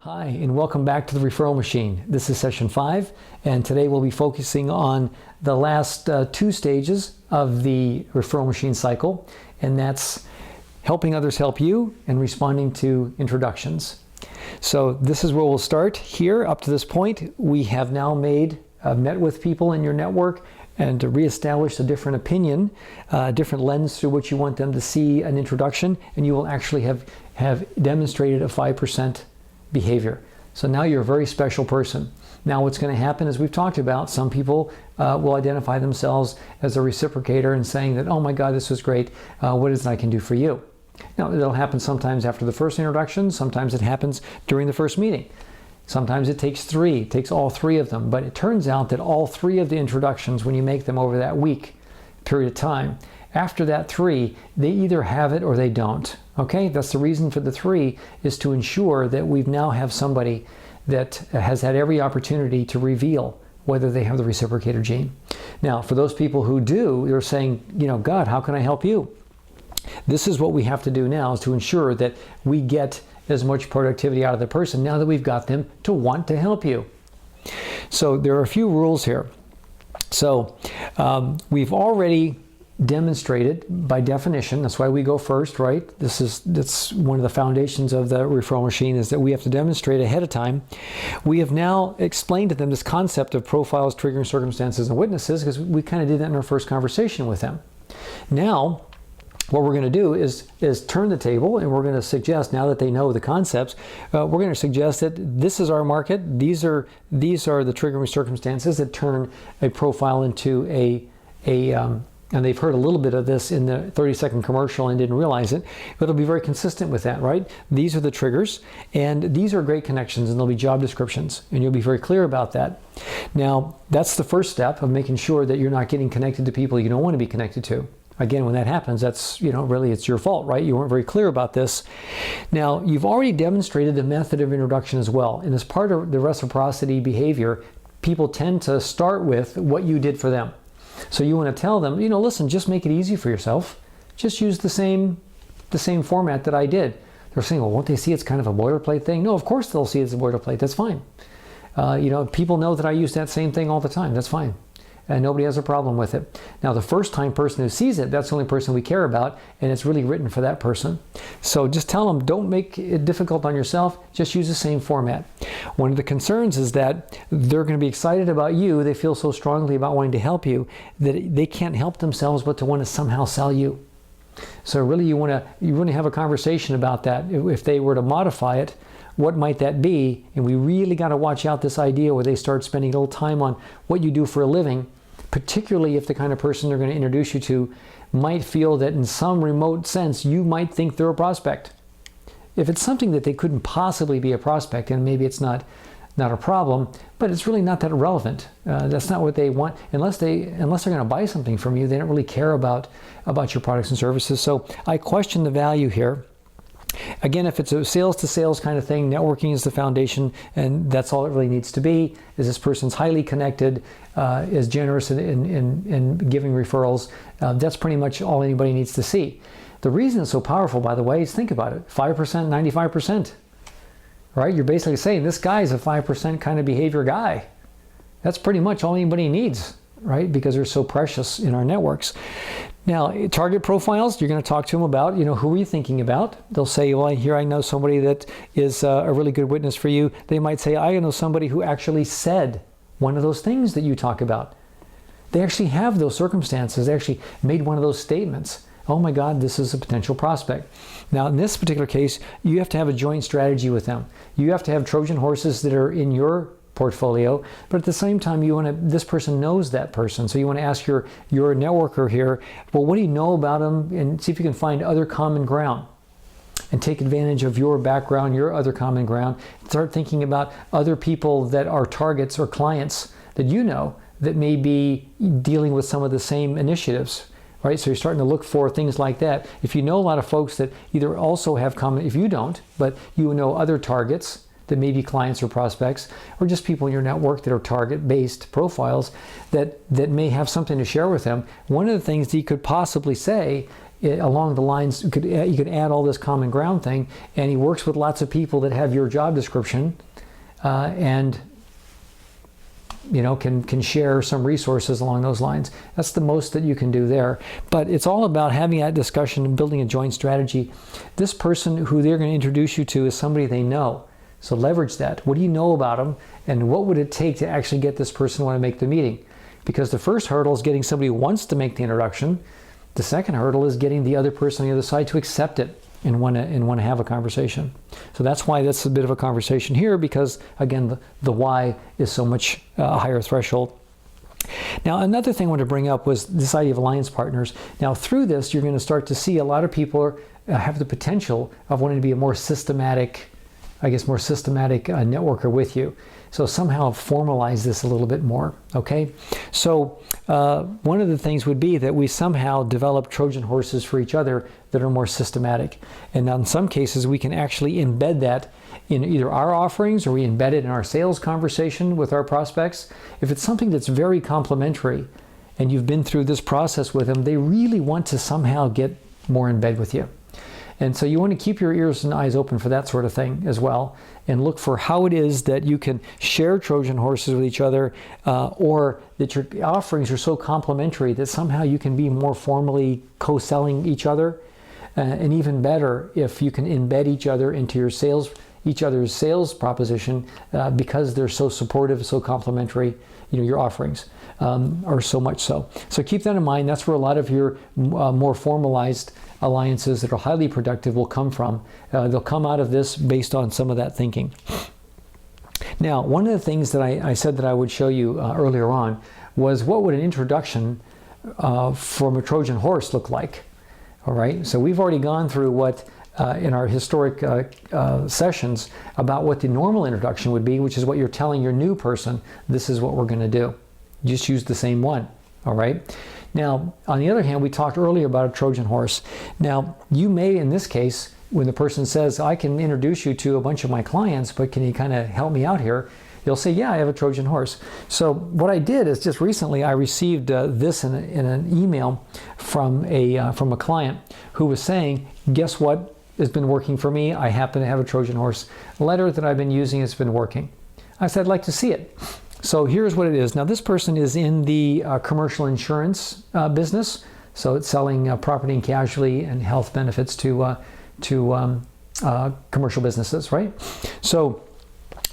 Hi, and welcome back to the Referral Machine. This is session 5, and today we'll be focusing on the last 2 stages of the Referral Machine cycle, and that's helping others help you and responding to introductions. So this is where we'll start here. Up to this point, we have now met with people in your network and to reestablish a different opinion, a different lens through which you want them to see an introduction, and you will actually have demonstrated a 5% behavior. So now you're a very special person. Now what's going to happen, as we've talked about, some people will identify themselves as a reciprocator and saying that, oh my God, this was great. What is it I can do for you? Now it'll happen sometimes after the first introduction. Sometimes it happens during the first meeting. Sometimes it takes all 3 of them. But it turns out that all 3 of the introductions, when you make them over that week period of time, after that 3, they either have it or they don't. Okay, that's the reason for the 3, is to ensure that we now have somebody that has had every opportunity to reveal whether they have the reciprocator gene. Now, for those people who do, they're saying, God, how can I help you? This is what we have to do now, is to ensure that we get as much productivity out of the person now that we've got them to want to help you. So there are a few rules here. So we've already demonstrated by definition, that's why we go first, right? That's one of the foundations of the referral machine, is that we have to demonstrate ahead of time. We have now explained to them this concept of profiles, triggering circumstances, and witnesses, because we kind of did that in our first conversation with them. Now what we're going to do is turn the table, and we're going to suggest, now that they know the concepts, we're going to suggest that this is our market. These are the triggering circumstances that turn a profile into and they've heard a little bit of this in the 30-second commercial and didn't realize it, but it'll be very consistent with that, right? These are the triggers, and these are great connections, and there'll be job descriptions, and you'll be very clear about that. Now, that's the first step of making sure that you're not getting connected to people you don't want to be connected to. Again, when that happens, that's, really it's your fault, right? You weren't very clear about this. Now, you've already demonstrated the method of introduction as well, and as part of the reciprocity behavior, people tend to start with what you did for them. So you want to tell them, listen, just make it easy for yourself. Just use the same format that I did. They're saying, well, won't they see it's kind of a boilerplate thing? No, of course they'll see it's a boilerplate. That's fine. People know that I use that same thing all the time. That's fine. And nobody has a problem with it. Now, the first time person who sees it, that's the only person we care about, and it's really written for that person. So just tell them, don't make it difficult on yourself, just use the same format. One of the concerns is that they're going to be excited about you, they feel so strongly about wanting to help you, that they can't help themselves but to want to somehow sell you. So really you want to have a conversation about that. If they were to modify it, what might that be? And we really got to watch out this idea where they start spending a little time on what you do for a living, particularly if the kind of person they're going to introduce you to might feel that in some remote sense you might think they're a prospect. If it's something that they couldn't possibly be a prospect, and maybe it's not a problem, but it's really not that relevant. That's not what they want. Unless they're going to buy something from you, they don't really care about your products and services. So I question the value here. Again, if it's a sales to sales kind of thing, networking is the foundation, and that's all it really needs to be. Is this person's highly connected, is generous in giving referrals. That's pretty much all anybody needs to see. The reason it's so powerful, by the way, is think about it. 5%, 95%. Right? You're basically saying this guy's a 5% kind of behavior guy. That's pretty much all anybody needs, right? Because they're so precious in our networks. Now, target profiles, you're going to talk to them about, who are you thinking about? They'll say, well, here I know somebody that is a really good witness for you. They might say, I know somebody who actually said one of those things that you talk about. They actually have those circumstances. They actually made one of those statements. Oh my God, this is a potential prospect. Now, in this particular case, you have to have a joint strategy with them. You have to have Trojan horses that are in your portfolio, but at the same time, this person knows that person. So you want to ask your networker here, well, what do you know about them? And see if you can find other common ground and take advantage of your background, your other common ground. Start thinking about other people that are targets or clients that you know that may be dealing with some of the same initiatives. Right? So you're starting to look for things like that. If you know a lot of folks that either also have common, if you don't, but you know other targets that may be clients or prospects, or just people in your network that are target-based profiles that may have something to share with them, one of the things that you could possibly say along the lines, you could add all this common ground thing, and he works with lots of people that have your job description, and can share some resources along those lines. That's the most that you can do there. But it's all about having that discussion and building a joint strategy. This person who they're going to introduce you to is somebody they know. So leverage that. What do you know about them? And what would it take to actually get this person to want to make the meeting? Because the first hurdle is getting somebody who wants to make the introduction. The second hurdle is getting the other person on the other side to accept it and want to have a conversation. So that's why that's a bit of a conversation here, because again, the why is so much higher threshold. Now, another thing I want to bring up was this idea of alliance partners. Now, through this, you're going to start to see a lot of people have the potential of wanting to be a more systematic networker with you. So somehow formalize this a little bit more, okay? So one of the things would be that we somehow develop Trojan horses for each other that are more systematic. And in some cases, we can actually embed that in either our offerings, or we embed it in our sales conversation with our prospects. If it's something that's very complementary and you've been through this process with them, they really want to somehow get more in bed with you. And so you want to keep your ears and eyes open for that sort of thing as well, and look for how it is that you can share Trojan horses with each other, or that your offerings are so complementary that somehow you can be more formally co-selling each other, and even better if you can embed each other into each other's sales proposition, because they're so supportive, so complementary. Your offerings are so much so. So keep that in mind. That's where a lot of your more formalized alliances that are highly productive will come from. They'll come out of this based on some of that thinking. Now, one of the things that I said that I would show you earlier on was what would an introduction from a Trojan horse look like. All right, so we've already gone through what in our historic sessions about what the normal introduction would be, which is what you're telling your new person, this is what we're going to do. Just use the same one, all right? Now, on the other hand, we talked earlier about a Trojan horse. Now, you may, in this case, when the person says, I can introduce you to a bunch of my clients, but can you kind of help me out here? You'll say, yeah, I have a Trojan horse. So what I did is just recently I received this in an email from a client who was saying, guess what has been working for me? I happen to have a Trojan horse letter that I've been using. It's been working. I said, I'd like to see it. So here's what it is. Now, this person is in the commercial insurance business. So it's selling property and casualty and health benefits to commercial businesses, right? So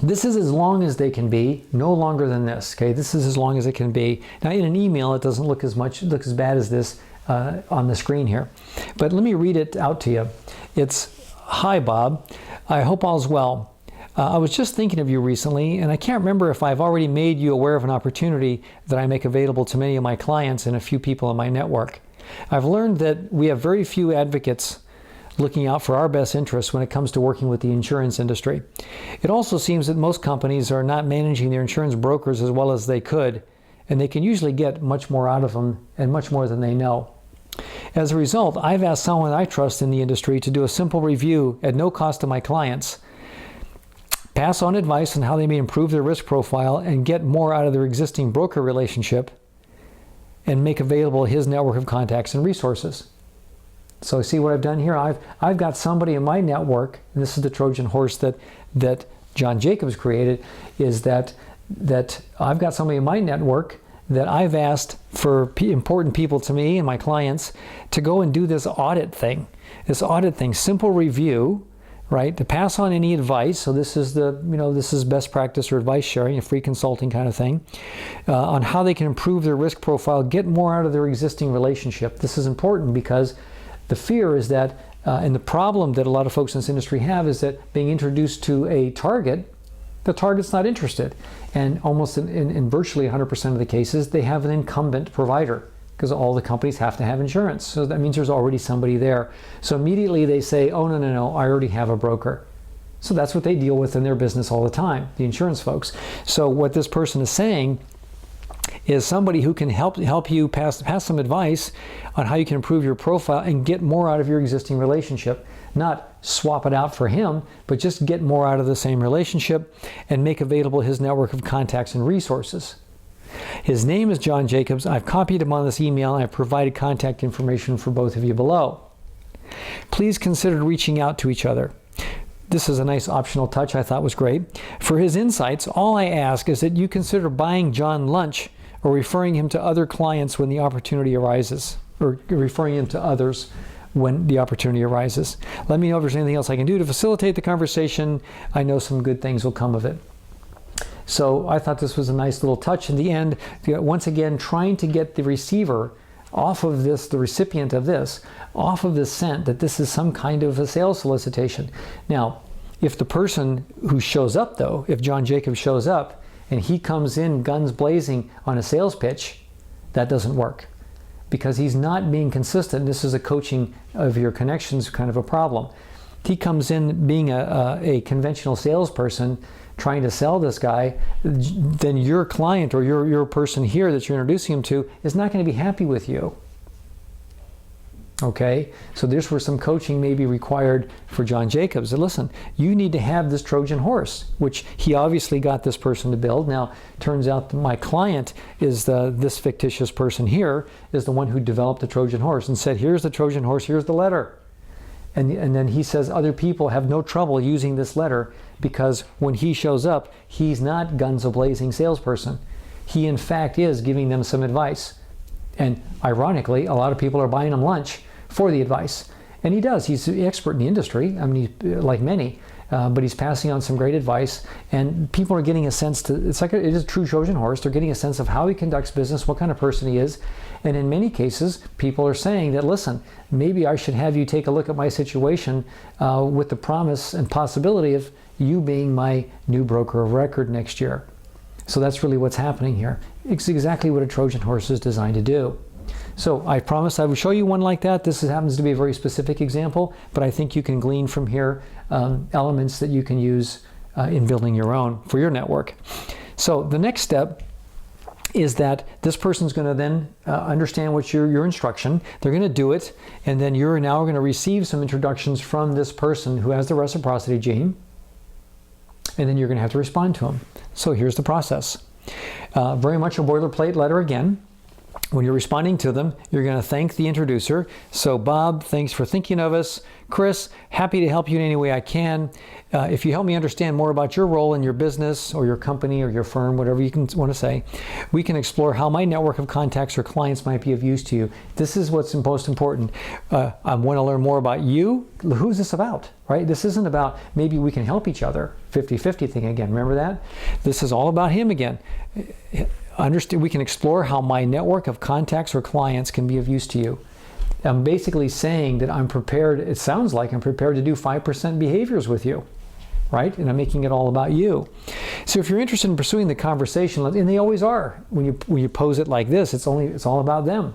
this is as long as they can be, no longer than this, okay? This is as long as it can be. Now, in an email, it doesn't look as bad as this on the screen here. But let me read it out to you. It's, hi, Bob. I hope all's well. I was just thinking of you recently, and I can't remember if I've already made you aware of an opportunity that I make available to many of my clients and a few people in my network. I've learned that we have very few advocates looking out for our best interests when it comes to working with the insurance industry. It also seems that most companies are not managing their insurance brokers as well as they could, and they can usually get much more out of them and much more than they know. As a result, I've asked someone I trust in the industry to do a simple review at no cost to my clients, pass on advice on how they may improve their risk profile and get more out of their existing broker relationship, and make available his network of contacts and resources. So see what I've done here? I've got somebody in my network, and this is the Trojan horse that John Jacobs created, is that I've got somebody in my network that I've asked for important people to me and my clients to go and do this audit thing, simple review, right? To pass on any advice. So this is this is best practice or advice sharing, a free consulting kind of thing, on how they can improve their risk profile, get more out of their existing relationship. This is important because the fear is that, and the problem that a lot of folks in this industry have is that being introduced to a target, the target's not interested. And almost in virtually 100% of the cases, they have an incumbent provider because all the companies have to have insurance. So that means there's already somebody there. So immediately they say, oh, no, I already have a broker. So that's what they deal with in their business all the time, the insurance folks. So what this person is saying is somebody who can help you pass some advice on how you can improve your profile and get more out of your existing relationship. Not swap it out for him, but just get more out of the same relationship and make available his network of contacts and resources. His name is John Jacobs. I've copied him on this email, and I've provided contact information for both of you below. Please consider reaching out to each other. This is a nice optional touch I thought was great. For his insights, all I ask is that you consider buying John lunch or referring him to other clients when the opportunity arises, or referring him to others when the opportunity arises. Let me know if there's anything else I can do to facilitate the conversation. I know some good things will come of it. So I thought this was a nice little touch in the end. Once again, trying to get the receiver off of this, the recipient of this, off of this scent that this is some kind of a sales solicitation. Now, if the person who shows up though, if John Jacobs shows up and he comes in guns blazing on a sales pitch, that doesn't work because he's not being consistent. This is a coaching of your connections kind of a problem. He comes in being a conventional salesperson trying to sell this guy, then your client or your person here that you're introducing him to is not going to be happy with you. Okay, so there's where some coaching may be required for John Jacobs. And listen, you need to have this Trojan horse, which he obviously got this person to build. Now, turns out that my client is this fictitious person here is the one who developed the Trojan horse and said, here's the Trojan horse, here's the letter. And then he says other people have no trouble using this letter because when he shows up, he's not guns a-blazing salesperson. He, in fact, is giving them some advice. And ironically, a lot of people are buying him lunch for the advice. And he does. He's an expert in the industry. I mean, like many. But he's passing on some great advice. And people are getting a sense it's like it is a true Trojan horse. They're getting a sense of how he conducts business, what kind of person he is. And in many cases, people are saying that, listen, maybe I should have you take a look at my situation with the promise and possibility of you being my new broker of record next year. So that's really what's happening here. It's exactly what a Trojan horse is designed to do. So I promised I would show you one like that. This happens to be a very specific example, but I think you can glean from here elements that you can use in building your own for your network. So the next step is that this person's going to then understand what your instruction. They're going to do it, and then you're now going to receive some introductions from this person who has the reciprocity gene, and then you're going to have to respond to them. So here's the process. Very much a boilerplate letter again. When you're responding to them, you're going to thank the introducer. So Bob, thanks for thinking of us. Chris, happy to help you in any way I can. If you help me understand more about your role in your business or your company or your firm, whatever you can want to say, we can explore how my network of contacts or clients might be of use to you. This is what's most important. I want to learn more about you. Who's this about, right? This isn't about maybe we can help each other. 50-50 thing again. Remember that? This is all about him again. We can explore how my network of contacts or clients can be of use to you. I'm basically saying that I'm prepared, it sounds like I'm prepared to do 5% behaviors with you, right? And I'm making it all about you. So if you're interested in pursuing the conversation, and they always are, when you pose it like this, it's all about them.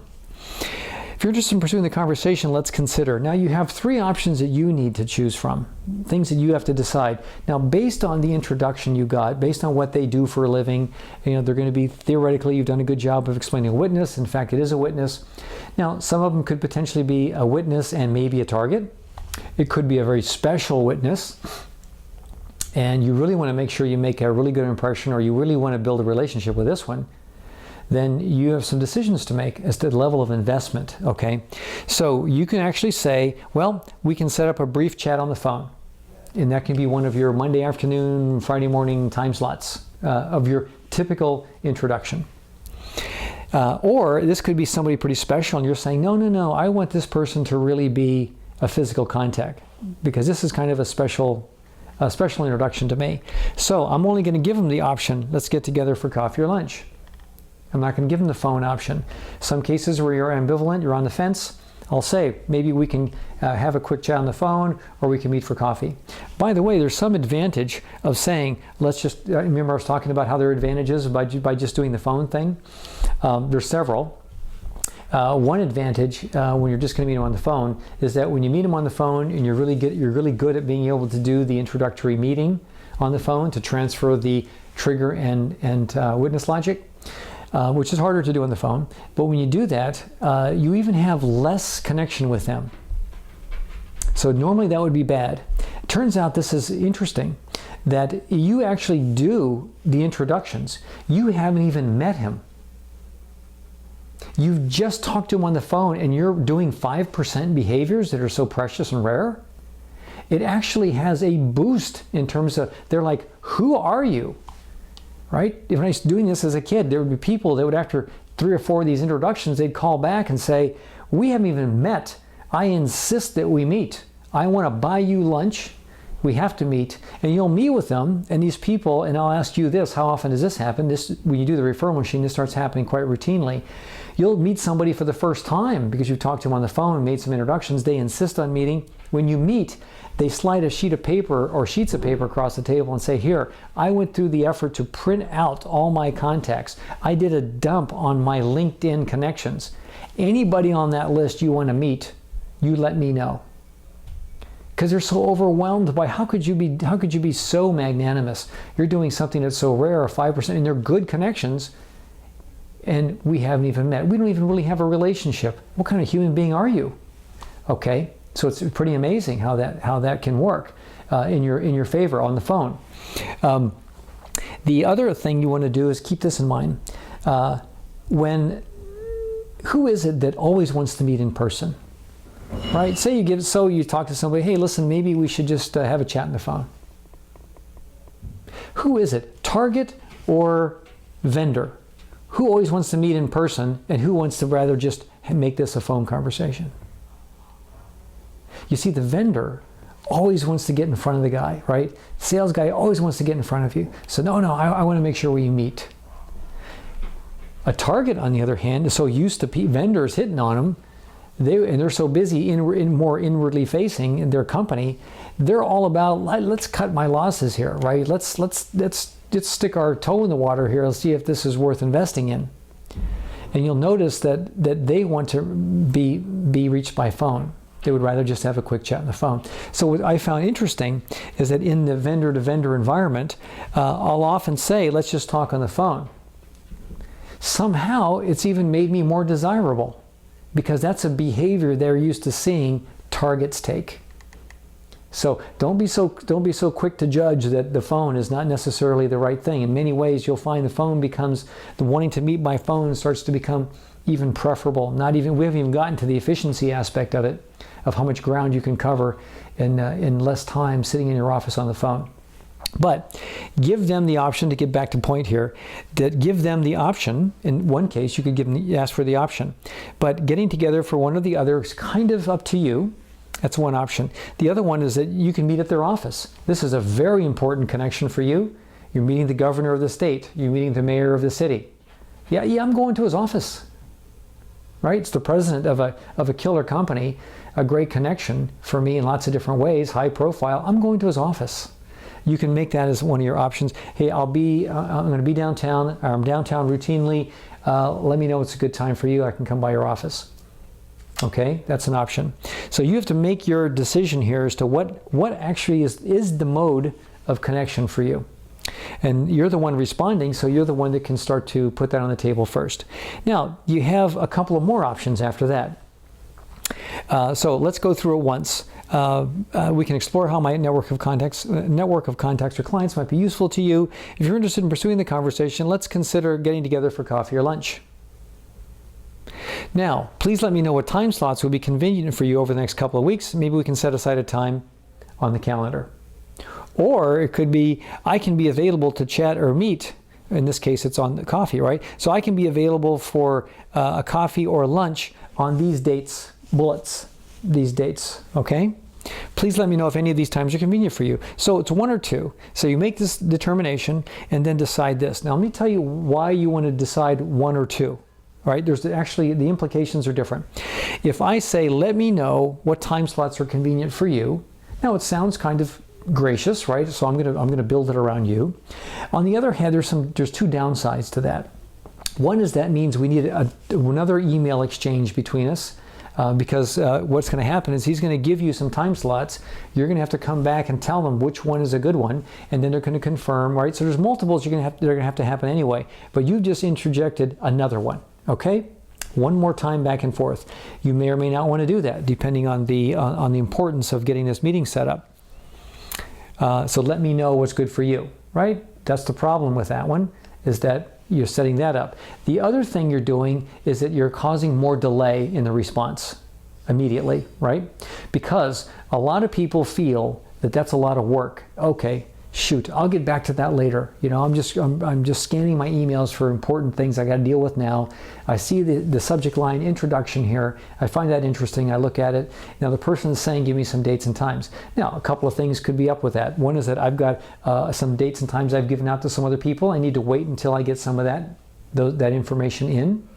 If you're interested in pursuing the conversation, let's consider. Now you have 3 options that you need to choose from, things that you have to decide. Now based on the introduction you got, based on what they do for a living, they're going to be, theoretically, you've done a good job of explaining a witness. In fact, it is a witness. Now some of them could potentially be a witness and maybe a target. It could be a very special witness. And you really want to make sure you make a really good impression, or you really want to build a relationship with this one. Then you have some decisions to make as to the level of investment, okay? So you can actually say, well, we can set up a brief chat on the phone. And that can be one of your Monday afternoon, Friday morning time slots of your typical introduction. Or this could be somebody pretty special and you're saying, no, I want this person to really be a physical contact because this is kind of a special introduction to me. So I'm only going to give them the option, let's get together for coffee or lunch. I'm not going to give them the phone option. Some cases where you're ambivalent, you're on the fence, I'll say, maybe we can have a quick chat on the phone or we can meet for coffee. By the way, there's some advantage of saying, let's just, remember I was talking about how there are advantages by just doing the phone thing? There's several. One advantage when you're just going to meet them on the phone is that when you meet them on the phone and you're really good at being able to do the introductory meeting on the phone to transfer the trigger and witness logic, which is harder to do on the phone. But when you do that, you even have less connection with them. So normally that would be bad. It turns out this is interesting, that you actually do the introductions. You haven't even met him. You've just talked to them on the phone and you're doing 5% behaviors that are so precious and rare. It actually has a boost in terms of, they're like, who are you? Right? If I was doing this as a kid, there would be people that would, after 3 or 4 of these introductions, they'd call back and say, we haven't even met. I insist that we meet. I want to buy you lunch. We have to meet. And you'll meet with them and these people, and I'll ask you this, how often does this happen? When you do the referral machine, this starts happening quite routinely. You'll meet somebody for the first time because you've talked to them on the phone and made some introductions. They insist on meeting. When you meet, they slide a sheet of paper or sheets of paper across the table and say, here, I went through the effort to print out all my contacts. I did a dump on my LinkedIn connections. Anybody on that list you want to meet, you let me know. Because they're so overwhelmed by how could you be so magnanimous? You're doing something that's so rare, 5%, and they're good connections, and we haven't even met. We don't even really have a relationship. What kind of human being are you? Okay, so it's pretty amazing how that can work in your favor on the phone. The other thing you want to do is keep this in mind. Who is it that always wants to meet in person? Right? Say you talk to somebody, hey, listen, maybe we should just have a chat on the phone. Who is it? Target or vendor? Who always wants to meet in person, and who wants to rather just make this a phone conversation? You see, the vendor always wants to get in front of the guy, right? Sales guy always wants to get in front of you. So no, I want to make sure we meet. A target, on the other hand, is so used to vendors hitting on them, they're so busy more inwardly facing in their company, they're all about, let's cut my losses here, right? Let's stick our toe in the water here. Let's see if this is worth investing in. And you'll notice that they want to be reached by phone. They would rather just have a quick chat on the phone. So what I found interesting is that in the vendor-to-vendor environment, I'll often say, let's just talk on the phone. Somehow, it's even made me more desirable because that's a behavior they're used to seeing targets take. So don't be so quick to judge that the phone is not necessarily the right thing. In many ways, you'll find the phone becomes, the wanting to meet by phone starts to become even preferable. We haven't even gotten to the efficiency aspect of it, of how much ground you can cover in less time sitting in your office on the phone. But give them the option, to get back to point here, that give them the option. In one case, you could ask for the option. But getting together for one or the other is kind of up to you. That's one option. The other one is that you can meet at their office. This is a very important connection for you. You're meeting the governor of the state. You're meeting the mayor of the city. Yeah, I'm going to his office. Right? It's the president of a killer company, a great connection for me in lots of different ways, high profile. I'm going to his office. You can make that as one of your options. Hey, I'm going to be downtown. I'm downtown routinely. Let me know it's a good time for you. I can come by your office. Okay, that's an option. So you have to make your decision here as to what actually is the mode of connection for you. And you're the one responding, so you're the one that can start to put that on the table first. Now, you have a couple of more options after that. So let's go through it once. We can explore how my network of contacts or clients might be useful to you. If you're interested in pursuing the conversation, let's consider getting together for coffee or lunch. Now, please let me know what time slots will be convenient for you over the next couple of weeks. Maybe we can set aside a time on the calendar. Or it could be, I can be available to chat or meet. In this case, it's on the coffee, right? So I can be available for a coffee or lunch on these dates, bullets, these dates, okay? Please let me know if any of these times are convenient for you. So it's one or two. So you make this determination and then decide this. Now let me tell you why you want to decide one or two. Right? There's actually, the implications are different. If I say, let me know what time slots are convenient for you, now it sounds kind of gracious, right? So I'm gonna build it around you. On the other hand, there's two downsides to that. One is that means we need another email exchange between us, because what's going to happen is he's going to give you some time slots. You're going to have to come back and tell them which one is a good one, and then they're going to confirm, right? So there's multiples they're going to have to happen anyway, but you've just interjected another one. Okay, one more time back and forth. You may or may not want to do that, depending on the importance of getting this meeting set up. So let me know what's good for you, right? That's the problem with that one, is that you're setting that up. The other thing you're doing is that you're causing more delay in the response immediately, right? Because a lot of people feel that that's a lot of work. Okay, shoot, I'll get back to that later. You know, I'm just scanning my emails for important things I got to deal with now. I see the subject line introduction here. I find that interesting. I look at it. Now the person is saying, give me some dates and times. Now, a couple of things could be up with that. One is that I've got some dates and times I've given out to some other people. I need to wait until I get some of that information in.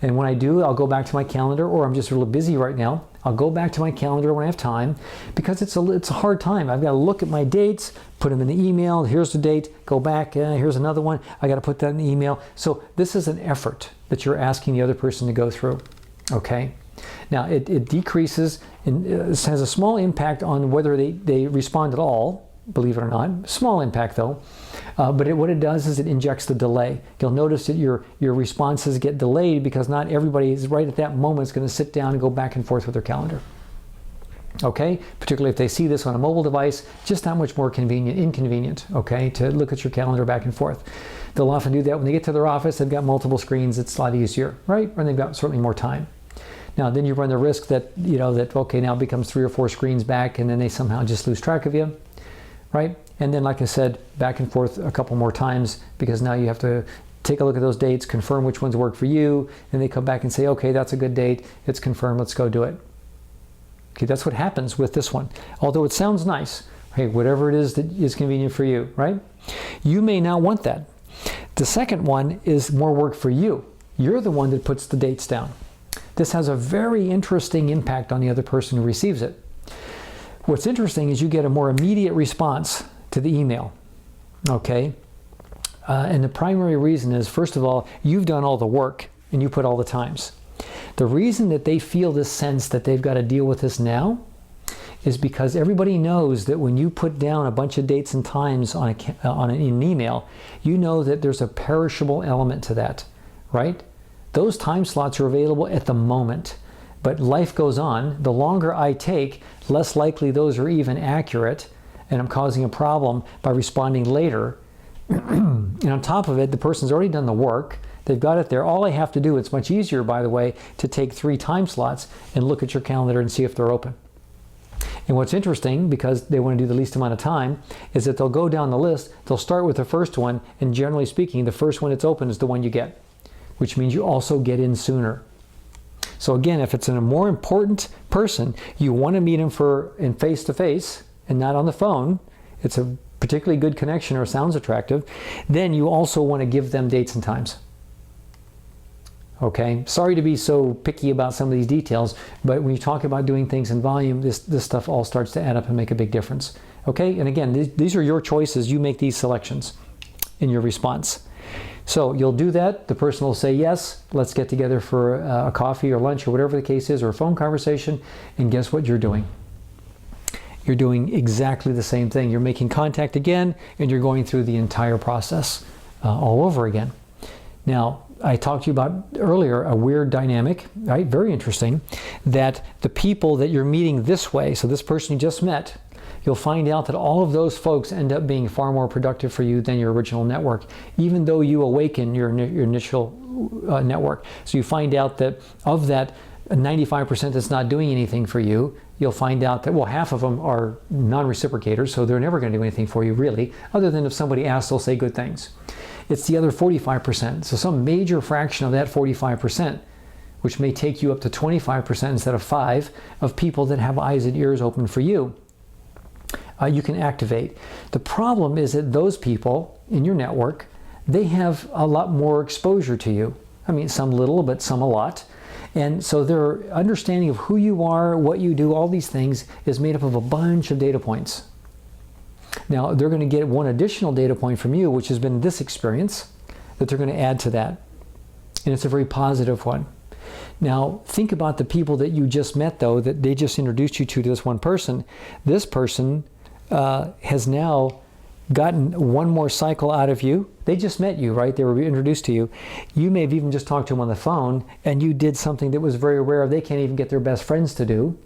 And when I do, I'll go back to my calendar, or I'm just really busy right now. I'll go back to my calendar when I have time, because it's a hard time. I've got to look at my dates, put them in the email. Here's the date, go back, here's another one. I got to put that in the email. So this is an effort that you're asking the other person to go through, okay? Now, it decreases, and it has a small impact on whether they respond at all, believe it or not. Small impact though. But what it does is it injects the delay. You'll notice that your responses get delayed because not everybody is right at that moment is going to sit down and go back and forth with their calendar. Okay? Particularly if they see this on a mobile device, just that much more inconvenient, okay, to look at your calendar back and forth. They'll often do that when they get to their office. They've got multiple screens. It's a lot easier, right? And they've got certainly more time. Now, then you run the risk that, okay, now it becomes 3 or 4 screens back, and then they somehow just lose track of you, right? And then, like I said, back and forth a couple more times, because now you have to take a look at those dates, confirm which ones work for you, and they come back and say, okay, that's a good date, it's confirmed, let's go do it. Okay, that's what happens with this one. Although it sounds nice, hey, whatever it is that is convenient for you, right? You may not want that. The second one is more work for you. You're the one that puts the dates down. This has a very interesting impact on the other person who receives it. What's interesting is you get a more immediate response to the email, okay? And the primary reason is, first of all, you've done all the work and you put all the times. The reason that they feel this sense that they've got to deal with this now is because everybody knows that when you put down a bunch of dates and times on an email, you know that there's a perishable element to that, right? Those time slots are available at the moment, but life goes on. The longer I take, less likely those are even accurate, and I'm causing a problem by responding later. And on top of it, the person's already done the work. They've got it there. All I have to do, it's much easier, by the way, to take 3 time slots and look at your calendar and see if they're open. And what's interesting, because they want to do the least amount of time, is that they'll go down the list, they'll start with the first one, and generally speaking, the first one that's open is the one you get, which means you also get in sooner. So again, if it's a more important person, you want to meet them in face-to-face and not on the phone. It's a particularly good connection or sounds attractive. Then you also want to give them dates and times. Okay, sorry to be so picky about some of these details, but when you talk about doing things in volume, this stuff all starts to add up and make a big difference. Okay, and again, these are your choices. You make these selections in your response. So you'll do that. The person will say, yes, let's get together for a coffee or lunch or whatever the case is, or a phone conversation. And guess what you're doing? You're doing exactly the same thing. You're making contact again, and you're going through the entire process all over again. Now, I talked to you about earlier a weird dynamic, right? Very interesting, that the people that you're meeting this way, so this person you just met, you'll find out that all of those folks end up being far more productive for you than your original network, even though you awaken your initial network. So you find out that of that 95% that's not doing anything for you, you'll find out that, well, half of them are non-reciprocators, so they're never going to do anything for you, really, other than if somebody asks, they'll say good things. It's the other 45%. So some major fraction of that 45%, which may take you up to 25% instead of 5%, of people that have eyes and ears open for you, you can activate. The problem is that those people in your network, they have a lot more exposure to you. I mean, some little, but some a lot. And so their understanding of who you are, what you do, all these things is made up of a bunch of data points. Now, they're going to get one additional data point from you, which has been this experience, that they're going to add to that. And it's a very positive one. Now, think about the people that you just met, though, that they just introduced you to this one person. This person has now gotten one more cycle out of you. They just met you, right? They were introduced to you. You may have even just talked to them on the phone, and you did something that was very rare. They can't even get their best friends to do,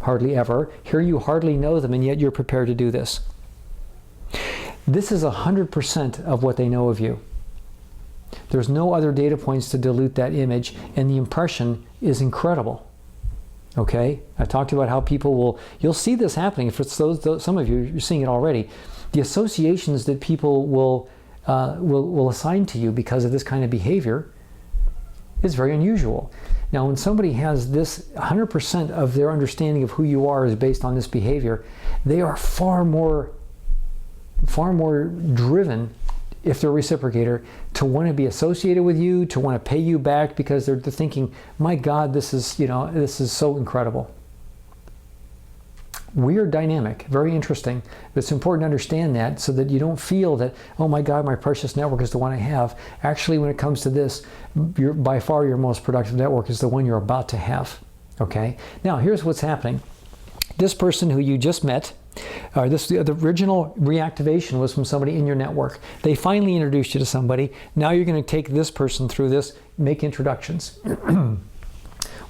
hardly ever. Here you hardly know them, and yet you're prepared to do this. This is 100% of what they know of you. There's no other data points to dilute that image, and the impression is incredible. Okay, I talked about how people you'll see this happening. If it's those some of you, you're seeing it already. The associations that people will assign to you because of this kind of behavior is very unusual. Now, when somebody has this 100% of their understanding of who you are is based on this behavior, they are far more driven, if they're a reciprocator, to want to be associated with you, to want to pay you back, because they're thinking, my God, this is so incredible. We are dynamic, very interesting. But it's important to understand that so that you don't feel that, oh my God, my precious network is the one I have. Actually, when it comes to this, by far your most productive network is the one you're about to have. Okay? Now, here's what's happening. This person who you just met, the original reactivation was from somebody in your network. They finally introduced you to somebody. Now you're going to take this person through this, make introductions.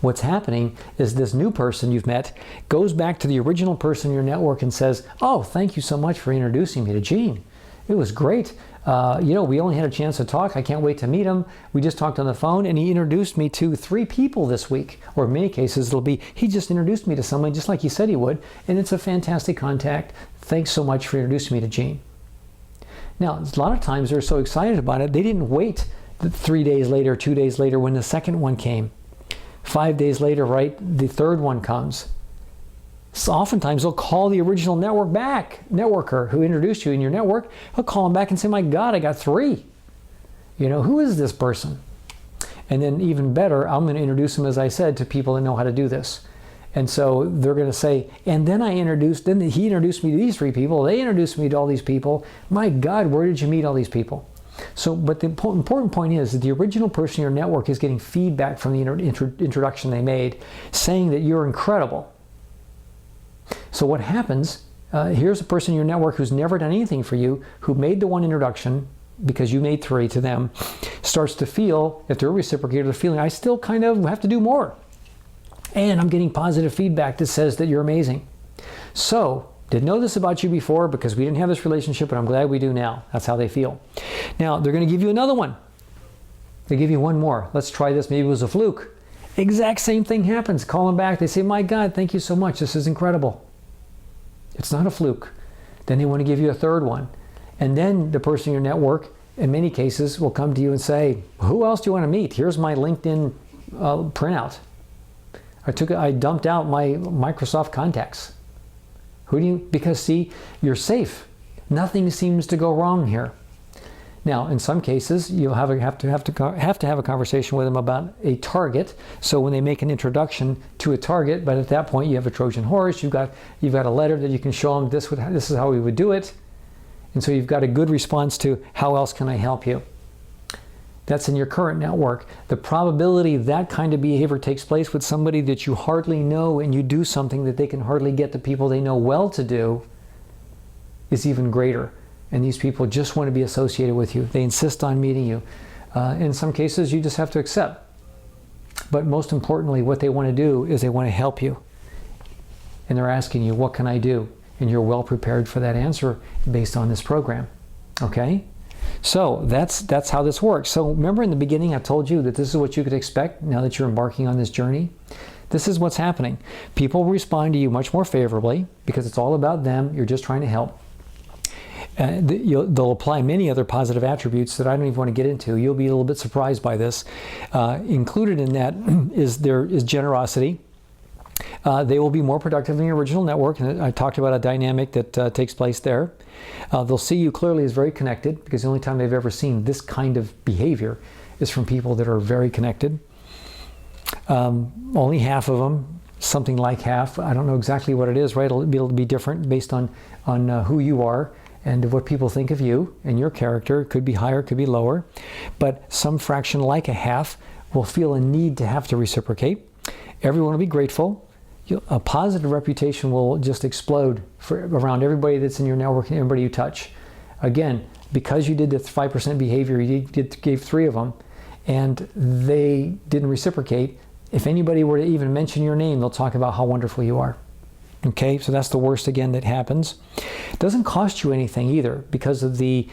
What's happening is this new person you've met goes back to the original person in your network and says, oh, thank you so much for introducing me to Gene. It was great. We only had a chance to talk. I can't wait to meet him. We just talked on the phone, and he introduced me to 3 people this week. Or in many cases, it'll be, he just introduced me to someone just like he said he would, and it's a fantastic contact. Thanks so much for introducing me to Gene. Now, a lot of times they're so excited about it, they didn't wait 3 days later, 2 days later when the second one came. 5 days later, right, the third one comes. So oftentimes they'll call the original networker who introduced you in your network. He'll call him back and say, my God, I got 3. Who is this person? And then even better, I'm going to introduce him, as I said, to people that know how to do this. And so they're going to say, and then he introduced me to these 3 people. They introduced me to all these people. My God, where did you meet all these people? So, but the important point is that the original person in your network is getting feedback from the introduction they made, saying that you're incredible. So what happens, here's a person in your network who's never done anything for you, who made the one introduction, because you made 3 to them, starts to feel, if they're a reciprocator, they're feeling, I still kind of have to do more. And I'm getting positive feedback that says that you're amazing. So, didn't know this about you before because we didn't have this relationship, but I'm glad we do now. That's how they feel. Now, they're going to give you another one. They give you one more. Let's try this. Maybe it was a fluke. Exact same thing happens. Call them back. They say, my God, thank you so much. This is incredible. It's not a fluke. Then they want to give you a third one. And then the person in your network, in many cases, will come to you and say, who else do you want to meet? Here's my LinkedIn printout. I dumped out my Microsoft contacts. Because see, you're safe. Nothing seems to go wrong here. Now, in some cases, you'll have to have a conversation with them about a target. So when they make an introduction to a target, but at that point you have a Trojan horse. You've got a letter that you can show them. This is how we would do it, and so you've got a good response to how else can I help you. That's in your current network. The probability that kind of behavior takes place with somebody that you hardly know, and you do something that they can hardly get the people they know well to do, is even greater. And these people just want to be associated with you. They insist on meeting you. In some cases, you just have to accept. But most importantly, what they want to do is they want to help you. And they're asking you, what can I do? And you're well prepared for that answer based on this program. Okay? So that's how this works. So remember in the beginning I told you that this is what you could expect now that you're embarking on this journey? This is what's happening. People respond to you much more favorably because it's all about them. You're just trying to help. They'll apply many other positive attributes that I don't even want to get into. You'll be a little bit surprised by this. Included in that is generosity. They will be more productive than your original network, and I talked about a dynamic that takes place there. They'll see you clearly as very connected, because the only time they've ever seen this kind of behavior is from people that are very connected. Only half of them, something like half. I don't know exactly what it is, right? It'll be different based on who you are and what people think of you and your character. It could be higher, could be lower. But some fraction, like a half, will feel a need to have to reciprocate. Everyone will be grateful. A positive reputation will just explode around everybody that's in your network and everybody you touch. Again, because you did the 5% behavior, you gave 3 of them, and they didn't reciprocate. If anybody were to even mention your name, they'll talk about how wonderful you are. Okay, so that's the worst again that happens. It doesn't cost you anything either because of the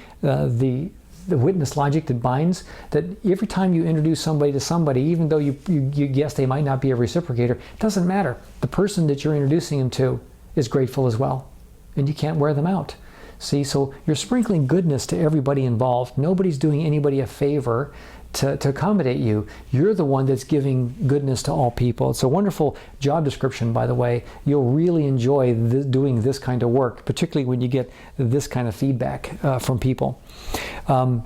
the witness logic that binds, that every time you introduce somebody to somebody, even though you guess they might not be a reciprocator, it doesn't matter. The person that you're introducing them to is grateful as well, and you can't wear them out. See, so you're sprinkling goodness to everybody involved. Nobody's doing anybody a favor to accommodate you. You're the one that's giving goodness to all people. It's a wonderful job description, by the way. You'll really enjoy doing this kind of work, particularly when you get this kind of feedback from people. As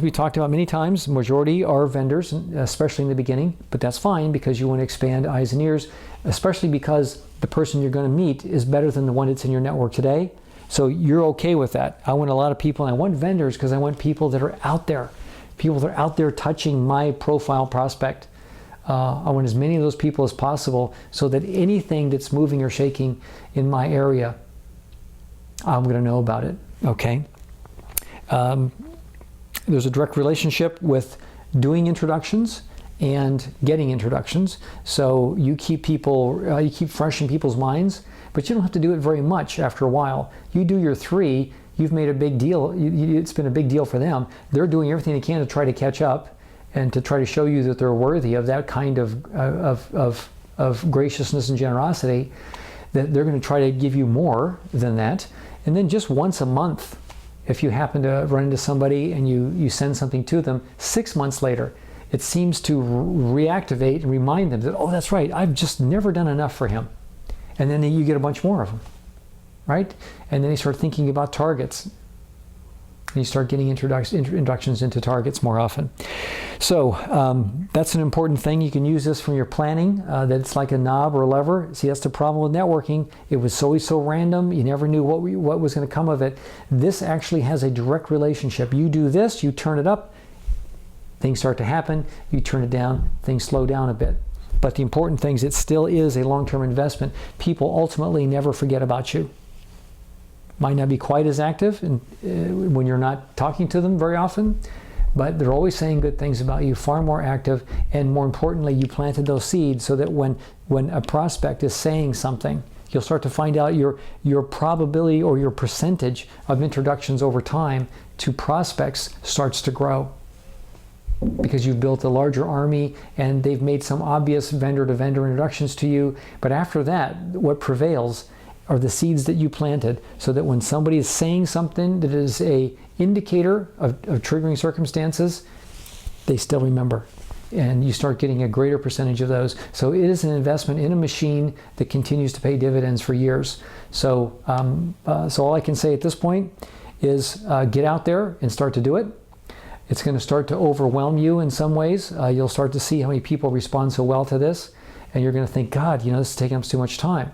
we talked about many times, majority are vendors, especially in the beginning, but that's fine because you want to expand eyes and ears, especially because the person you're going to meet is better than the one that's in your network today. So you're okay with that. I want a lot of people, and I want vendors because I want people that are out there. People that are out there touching my profile prospect. I want as many of those people as possible so that anything that's moving or shaking in my area, I'm going to know about it, okay? There's a direct relationship with doing introductions and getting introductions. So you keep people, you keep fresh in people's minds, but you don't have to do it very much after a while. You do your 3, you've made a big deal. It's been a big deal for them. They're doing everything they can to try to catch up and to try to show you that they're worthy of that kind of graciousness and generosity, that they're going to try to give you more than that. And then just once a month, if you happen to run into somebody and you send something to them, 6 months later, it seems to reactivate and remind them that, oh, that's right, I've just never done enough for him. And then you get a bunch more of them, right? And then you start thinking about targets. And you start getting introductions into targets more often. So that's an important thing. You can use this from your planning, that it's like a knob or a lever. See, that's the problem with networking. It was always so random. You never knew what was going to come of it. This actually has a direct relationship. You do this, you turn it up, things start to happen. You turn it down, things slow down a bit. But the important thing is it still is a long-term investment. People ultimately never forget about you. Might not be quite as active when you're not talking to them very often, but they're always saying good things about you, far more active, and more importantly, you planted those seeds so that when a prospect is saying something, you'll start to find out your probability or your percentage of introductions over time to prospects starts to grow, because you've built a larger army and they've made some obvious vendor-to-vendor introductions to you. But after that, what prevails are the seeds that you planted, so that when somebody is saying something that is a indicator of triggering circumstances, they still remember. And you start getting a greater percentage of those. So it is an investment in a machine that continues to pay dividends for years. So, so all I can say at this point is get out there and start to do it. It's going to start to overwhelm you in some ways. You'll start to see how many people respond so well to this, and you're going to think, God, this is taking up too much time.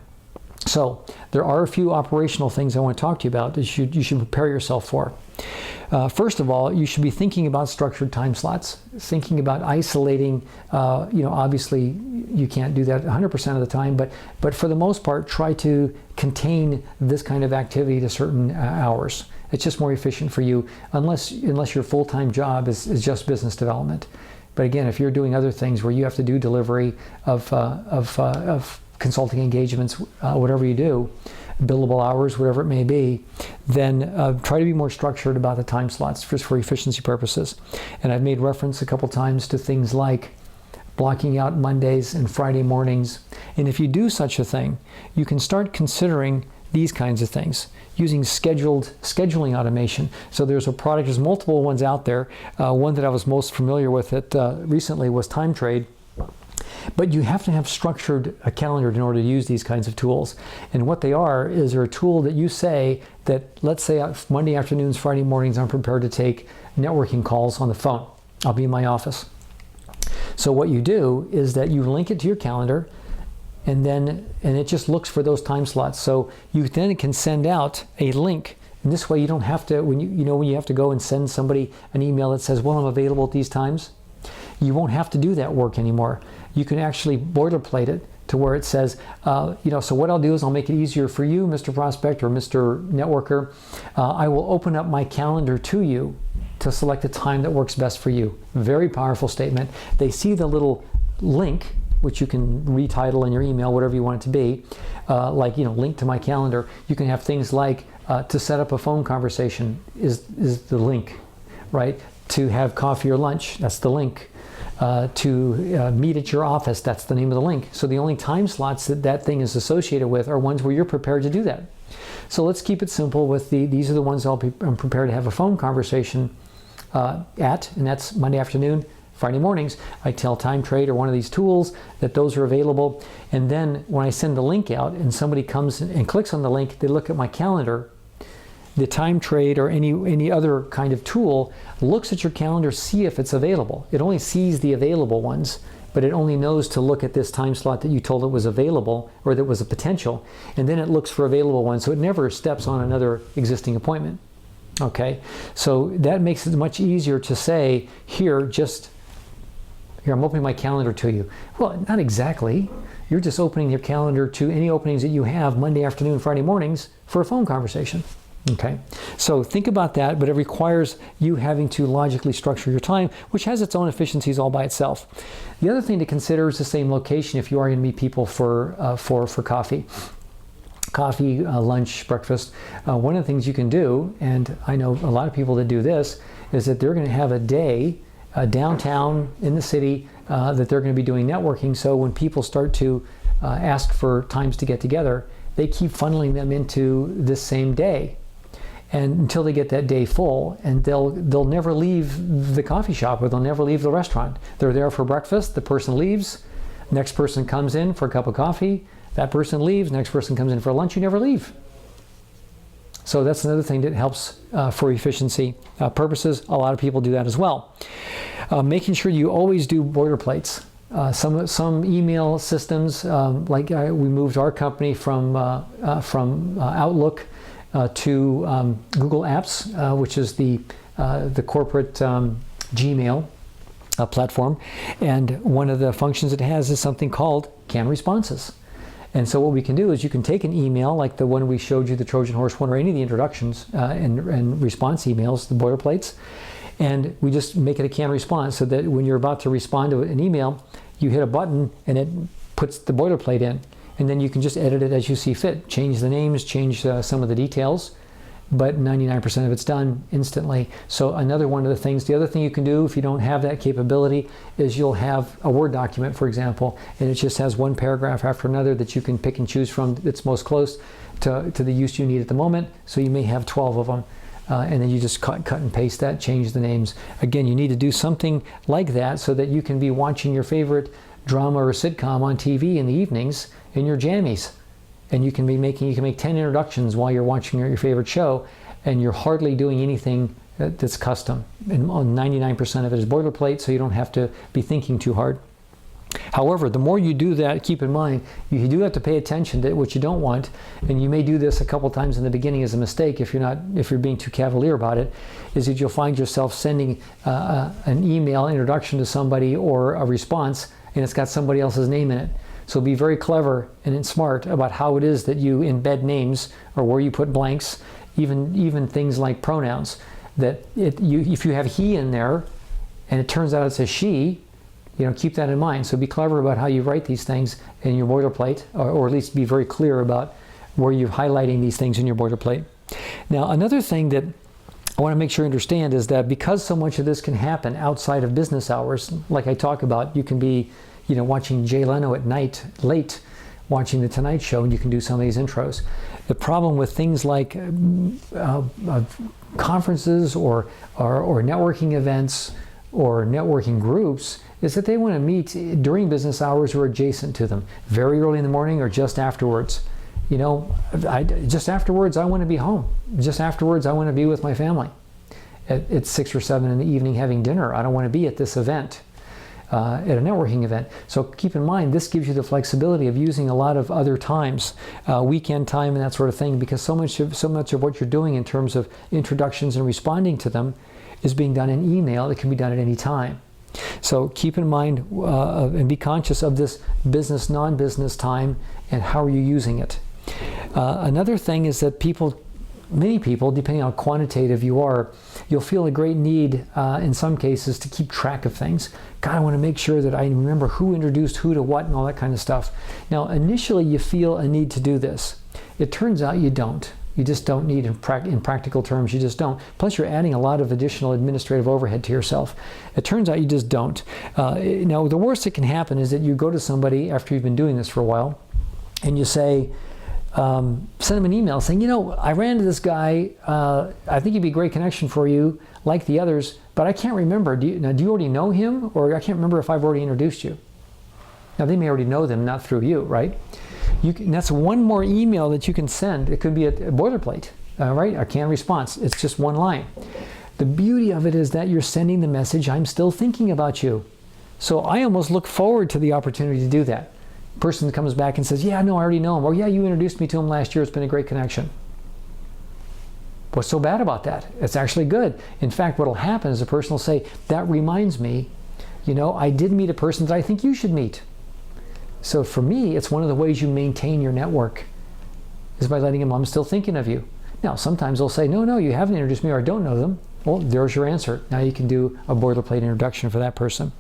So there are a few operational things I want to talk to you about that you should prepare yourself for. First of all, you should be thinking about structured time slots, thinking about isolating. Obviously you can't do that 100% of the time, but for the most part, try to contain this kind of activity to certain hours. It's just more efficient for you, unless your full-time job is just business development. But again, if you're doing other things where you have to do delivery of consulting engagements, whatever you do, billable hours, whatever it may be, then try to be more structured about the time slots just for efficiency purposes. And I've made reference a couple times to things like blocking out Mondays and Friday mornings. And if you do such a thing, you can start considering these kinds of things using scheduling automation. So there's multiple ones out there. One that I was most familiar with recently was Time Trade. But you have to have structured a calendar in order to use these kinds of tools. And what they are is they're a tool that you say that, let's say Monday afternoons, Friday mornings, I'm prepared to take networking calls on the phone. I'll be in my office. So what you do is that you link it to your calendar, and it just looks for those time slots. So you then can send out a link. And this way you don't have to, when you have to go and send somebody an email that says, well, I'm available at these times, you won't have to do that work anymore. You can actually boilerplate it to where it says, so what I'll do is I'll make it easier for you, Mr. Prospect or Mr. Networker. I will open up my calendar to you to select the time that works best for you. Very powerful statement. They see the little link, which you can retitle in your email, whatever you want it to be, link to my calendar. You can have things like, To set up a phone conversation is the link, right? To have coffee or lunch, that's the link. To meet at your office, that's the name of the link. So the only time slots that thing is associated with are ones where you're prepared to do that. So let's keep it simple with these are the ones I'm prepared to have a phone conversation at, and that's Monday afternoon, Friday mornings. I tell TimeTrade or one of these tools that those are available. And then when I send the link out and somebody comes and clicks on the link, they look at my calendar. The TimeTrade or any other kind of tool looks at your calendar, see if it's available. It only sees the available ones, but it only knows to look at this time slot that you told it was available or that was a potential, and then it looks for available ones, so it never steps on another existing appointment. Okay, so that makes it much easier to say, here, I'm opening my calendar to you. Well, not exactly. You're just opening your calendar to any openings that you have Monday afternoon, Friday mornings for a phone conversation. Okay, so think about that, but it requires you having to logically structure your time, which has its own efficiencies all by itself. The other thing to consider is the same location if you are going to meet people for coffee. Lunch, breakfast. One of the things you can do, and I know a lot of people that do this, is that they're going to have a day downtown in the city that they're going to be doing networking. So when people start to ask for times to get together, they keep funneling them into this same day, and until they get that day full, and they'll never leave the coffee shop, or they'll never leave the restaurant. They're there for breakfast, the person leaves, next person comes in for a cup of coffee, that person leaves, next person comes in for lunch, you never leave. So that's another thing that helps for efficiency purposes. A lot of people do that as well. Making sure you always do boilerplates. Some email systems, we moved our company from Outlook to Google Apps, which is the corporate Gmail platform. And one of the functions it has is something called canned responses. And so what we can do is you can take an email like the one we showed you, the Trojan Horse one, or any of the introductions and response emails, the boilerplates, and we just make it a canned response so that when you're about to respond to an email, you hit a button and it puts the boilerplate in. And then you can just edit it as you see fit. Change the names, change some of the details, but 99% of it's done instantly. So another one of the things, the other thing you can do if you don't have that capability is you'll have a Word document, for example, and it just has one paragraph after another that you can pick and choose from that's most close to the use you need at the moment. So you may have 12 of them. And then you just cut and paste that, change the names. Again, you need to do something like that so that you can be watching your favorite drama or sitcom on TV in the evenings in your jammies. And you can make 10 introductions while you're watching your favorite show, and you're hardly doing anything that's custom. And 99% of it is boilerplate, so you don't have to be thinking too hard. However, the more you do that, keep in mind, you do have to pay attention to what you don't want, and you may do this a couple times in the beginning as a mistake if you're being too cavalier about it, is that you'll find yourself sending an email introduction to somebody or a response, and it's got somebody else's name in it. So be very clever and smart about how it is that you embed names or where you put blanks, even things like pronouns. That if you have he in there and it turns out it's a she, keep that in mind. So be clever about how you write these things in your boilerplate, or at least be very clear about where you're highlighting these things in your boilerplate. Now, another thing that I want to make sure you understand is that because so much of this can happen outside of business hours, like I talk about, you can be watching Jay Leno at night, late, watching The Tonight Show, and you can do some of these intros. The problem with things like conferences or networking events or networking groups is that they want to meet during business hours or adjacent to them, very early in the morning or just afterwards. Just afterwards, I want to be home. Just afterwards, I want to be with my family. At 6 or 7 in the evening having dinner. I don't want to be at this event. At a networking event. So keep in mind, this gives you the flexibility of using a lot of other times, weekend time and that sort of thing, because so much of what you're doing in terms of introductions and responding to them is being done in email. It can be done at any time. So keep in mind and be conscious of this business, non-business time and how are you using it. Another thing is that many people, depending on how quantitative you are, you'll feel a great need in some cases to keep track of things. God, I want to make sure that I remember who introduced who to what and all that kind of stuff. Now, initially you feel a need to do this. It turns out you don't. You just don't need, in practical terms, you just don't. Plus, you're adding a lot of additional administrative overhead to yourself. It turns out you just don't. Now, the worst that can happen is that you go to somebody after you've been doing this for a while, and you say, send them an email saying, I ran into this guy. I think he'd be a great connection for you, like the others, but I can't remember. Do you already know him? Or I can't remember if I've already introduced you. Now, they may already know them, not through you, right? That's one more email that you can send. It could be a boilerplate, right? A canned response. It's just one line. The beauty of it is that you're sending the message, I'm still thinking about you. So I almost look forward to the opportunity to do that. Person comes back and says, yeah, no, I already know him. Or yeah, you introduced me to him last year. It's been a great connection. What's so bad about that? It's actually good. In fact, what will happen is the person will say, that reminds me, I did meet a person that I think you should meet. So for me, it's one of the ways you maintain your network is by letting them, I'm still thinking of you. Now, sometimes they'll say, no, you haven't introduced me or I don't know them. Well, there's your answer. Now you can do a boilerplate introduction for that person.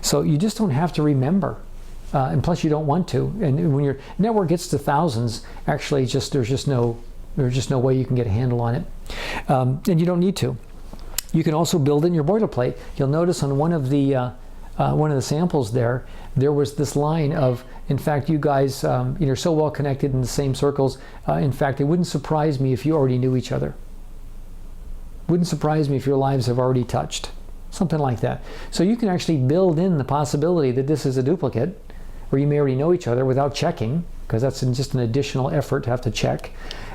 So you just don't have to remember. And plus you don't want to. And when your network gets to thousands, actually there's just no way you can get a handle on it. And you don't need to. You can also build in your boilerplate. You'll notice on one of the samples there was this line of, in fact, you guys, you're so well connected in the same circles. In fact, it wouldn't surprise me if you already knew each other. Wouldn't surprise me if your lives have already touched. Something like that. So you can actually build in the possibility that this is a duplicate, or you may already know each other without checking, because that's just an additional effort to have to check.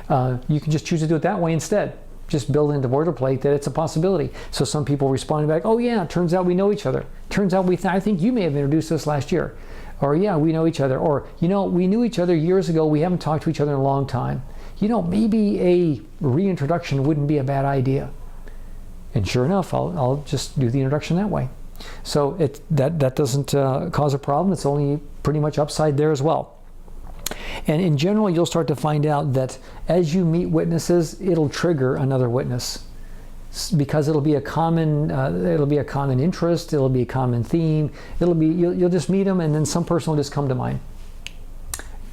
You can just choose to do it that way instead. Just build into boilerplate that it's a possibility. So some people respond back, oh yeah, it turns out we know each other. Turns out I think you may have introduced us last year. Or yeah, we know each other. Or, we knew each other years ago. We haven't talked to each other in a long time. Maybe a reintroduction wouldn't be a bad idea. And sure enough, I'll just do the introduction that way. So that doesn't cause a problem. It's only pretty much upside there as well. And in general, you'll start to find out that as you meet witnesses, it'll trigger another witness because it'll be a common interest. It'll be a common theme. You'll just meet them, and then some person will just come to mind.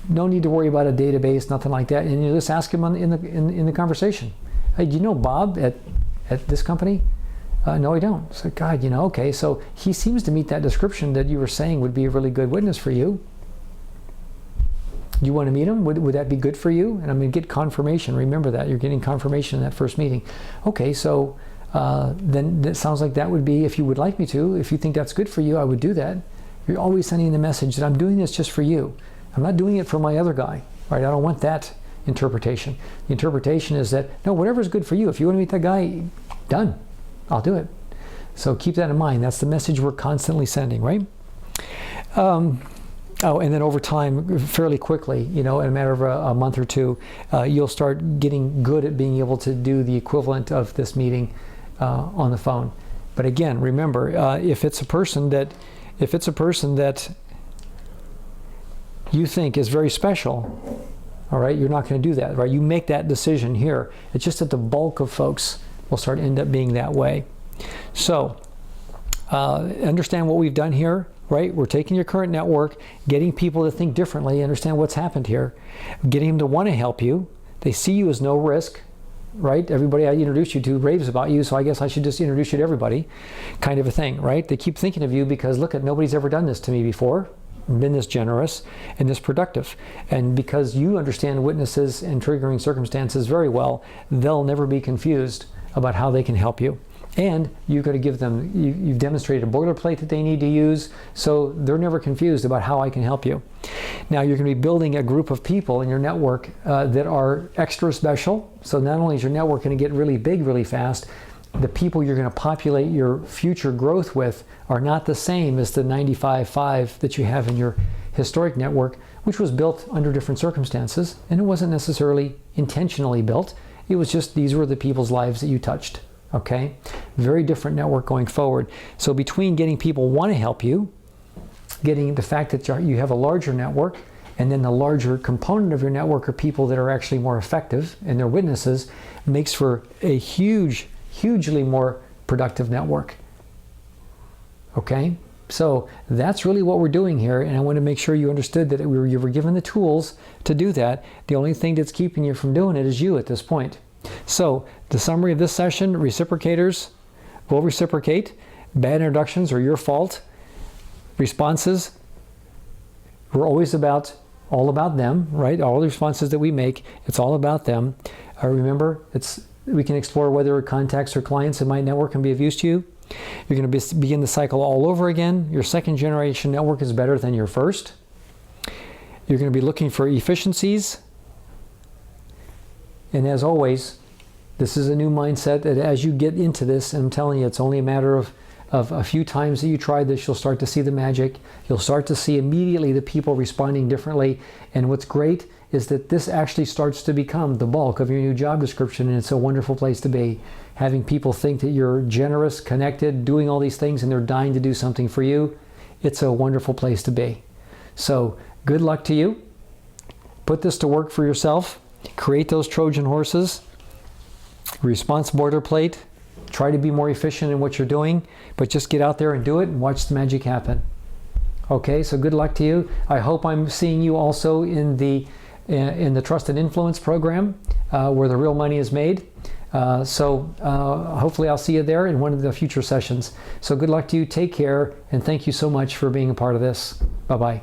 No need to worry about a database, nothing like that. And you just ask him in the conversation. Hey, do you know Bob at this company? No, I don't. So, God, okay. So he seems to meet that description that you were saying would be a really good witness for you. You want to meet him? Would that be good for you? And I'm going to get confirmation. Remember that. You're getting confirmation in that first meeting. Okay, so then it sounds like that would be, if you would like me to, if you think that's good for you, I would do that. You're always sending the message that I'm doing this just for you. I'm not doing it for my other guy, right? I don't want that interpretation. The interpretation is that, no, whatever's good for you. If you want to meet that guy, done. I'll do it. So keep that in mind. That's the message we're constantly sending, right? And then over time, fairly quickly, in a matter of a month or two, you'll start getting good at being able to do the equivalent of this meeting on the phone. But again, remember, if it's a person that you think is very special, all right, you're not going to do that, right? You make that decision here. It's just that the bulk of folks will end up being that way. So understand what we've done here. Right? We're taking your current network, getting people to think differently, understand what's happened here, getting them to want to help you. They see you as no risk, right? Everybody I introduced you to raves about you, so I guess I should just introduce you to everybody, kind of a thing, right? They keep thinking of you because, look, nobody's ever done this to me before, been this generous and this productive. And because you understand witnesses and triggering circumstances very well, they'll never be confused about how they can help you. And you've got to give them, you've demonstrated a boilerplate that they need to use, so they're never confused about how I can help you. Now you're going to be building a group of people in your network that are extra special. So not only is your network going to get really big really fast, the people you're going to populate your future growth with are not the same as the 95.5 that you have in your historic network, which was built under different circumstances, and it wasn't necessarily intentionally built. It was just these were the people's lives that you touched. Okay, very different network going forward. So between getting people want to help you, getting the fact that you have a larger network, and then the larger component of your network are people that are actually more effective and they're witnesses, makes for a hugely more productive network. Okay, So that's really what we're doing here, and I want to make sure you understood that you were given the tools to do that. The only thing that's keeping you from doing it is you at this point. So the summary of this session: reciprocators will reciprocate. Bad introductions are your fault. Responses, we're always all about them, right? All the responses that we make, it's all about them. Remember, we can explore whether contacts or clients in my network can be of use to you. You're going to begin the cycle all over again. Your second generation network is better than your first. You're going to be looking for efficiencies. And as always, this is a new mindset that as you get into this, and I'm telling you, it's only a matter of a few times that you try this, you'll start to see the magic. You'll start to see immediately the people responding differently. And what's great is that this actually starts to become the bulk of your new job description, and it's a wonderful place to be. Having people think that you're generous, connected, doing all these things, and they're dying to do something for you, it's a wonderful place to be. So good luck to you. Put this to work for yourself. Create those Trojan horses. Response boilerplate. Try to be more efficient in what you're doing, but just get out there and do it and watch the magic happen. Okay, so good luck to you. I hope I'm seeing you also in the Trust and Influence program where the real money is made. So hopefully I'll see you there in one of the future sessions. So good luck to you. Take care, and thank you so much for being a part of this. Bye-bye.